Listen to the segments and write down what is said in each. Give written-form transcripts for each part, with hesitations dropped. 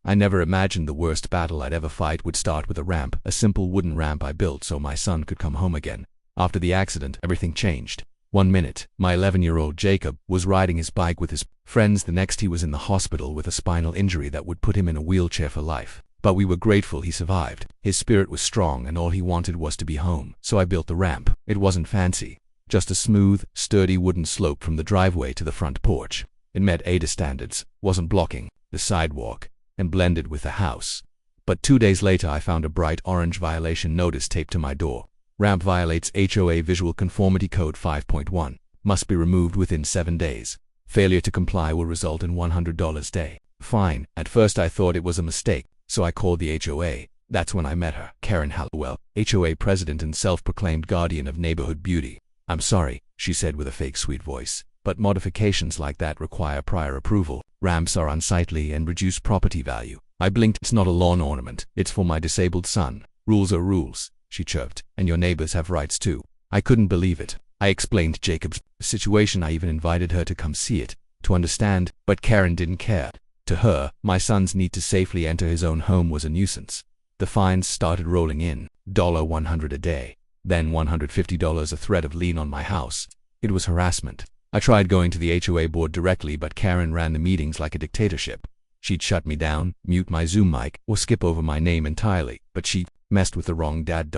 I never imagined the worst battle I'd ever fight would start with a ramp, a simple wooden ramp I built so my son could come home again. After the accident, everything changed. One minute, my 11-year-old Jacob was riding his bike with his friends. The next, he was in the hospital with a spinal injury that would put him in a wheelchair for life. But we were grateful he survived. His spirit was strong and all he wanted was to be home. So I built the ramp. It wasn't fancy, just a smooth, sturdy wooden slope from the driveway to the front porch. It met ADA standards, wasn't blocking the sidewalk, and blended with the house. But 2 days later I found a bright orange violation notice taped to my door. Ramp violates HOA Visual Conformity Code 5.1. Must be removed within 7 days. Failure to comply will result in $100 day fine. At first I thought it was a mistake, so I called the HOA. That's when I met her, Karen Hallowell, HOA president and self-proclaimed guardian of neighborhood beauty. "I'm sorry," she said with a fake sweet voice, "but modifications like that require prior approval. Ramps are unsightly and reduce property value." I blinked. "It's not a lawn ornament. It's for my disabled son. Rules are rules," she chirped, "and your neighbors have rights too." I couldn't believe it. I explained Jacob's situation. I even invited her to come see it, to understand, but Karen didn't care. To her, my son's need to safely enter his own home was a nuisance. The fines started rolling in, $100 a day, then $150 a threat of lien on my house. It was harassment. I tried going to the HOA board directly, but Karen ran the meetings like a dictatorship. She'd shut me down, mute my Zoom mic, or skip over my name entirely, but she messed with the wrong dad.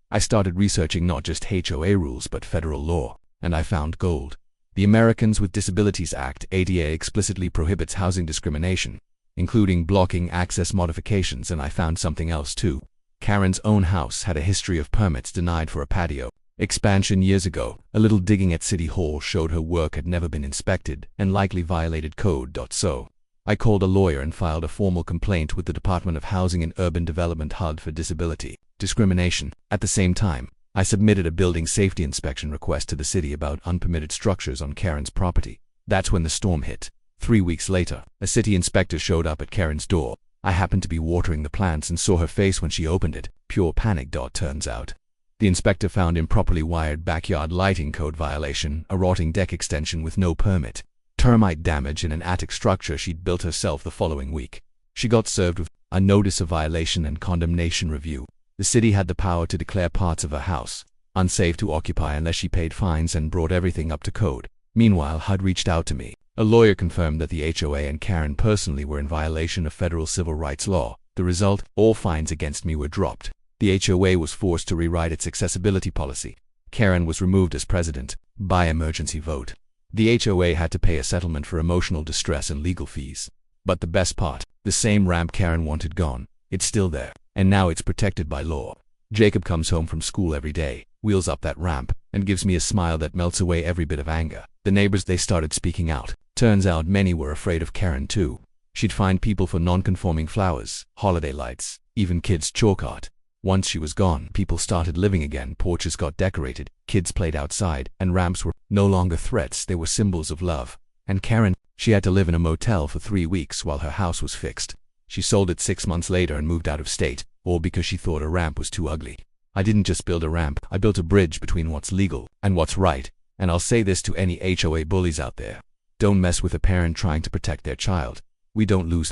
I started researching not just HOA rules but federal law, and I found gold. The Americans with Disabilities Act, ADA, explicitly prohibits housing discrimination, including blocking access modifications, and I found something else too. Karen's own house had a history of permits denied for a patio expansion years ago. A little digging at City Hall showed her work had never been inspected and likely violated code. So I called a lawyer and filed a formal complaint with the Department of Housing and Urban Development HUD for disability discrimination. At the same time, I submitted a building safety inspection request to the city about unpermitted structures on Karen's property. That's when the storm hit. 3 weeks later, a city inspector showed up at Karen's door. I happened to be watering the plants and saw her face when she opened it. Pure panic. Turns out, the inspector found improperly wired backyard lighting code violation, a rotting deck extension with no permit, termite damage in an attic structure she'd built herself the following week. She got served with a notice of violation and condemnation review. The city had the power to declare parts of her house unsafe to occupy unless she paid fines and brought everything up to code. Meanwhile, HUD reached out to me. A lawyer confirmed that the HOA and Karen personally were in violation of federal civil rights law. The result? All fines against me were dropped. The HOA was forced to rewrite its accessibility policy. Karen was removed as president by emergency vote. The HOA had to pay a settlement for emotional distress and legal fees. But the best part, the same ramp Karen wanted gone. It's still there, and now it's protected by law. Jacob comes home from school every day, wheels up that ramp, and gives me a smile that melts away every bit of anger. The neighbors, they started speaking out. Turns out many were afraid of Karen too. She'd find people for non-conforming flowers, holiday lights, even kids' chalk art. Once she was gone, people started living again. Porches got decorated, kids played outside, and ramps were no longer threats, they were symbols of love. And Karen, she had to live in a motel for 3 weeks while her house was fixed. She sold it 6 months later and moved out of state, all because she thought a ramp was too ugly. I didn't just build a ramp, I built a bridge between what's legal and what's right. And I'll say this to any HOA bullies out there: don't mess with a parent trying to protect their child. We don't lose.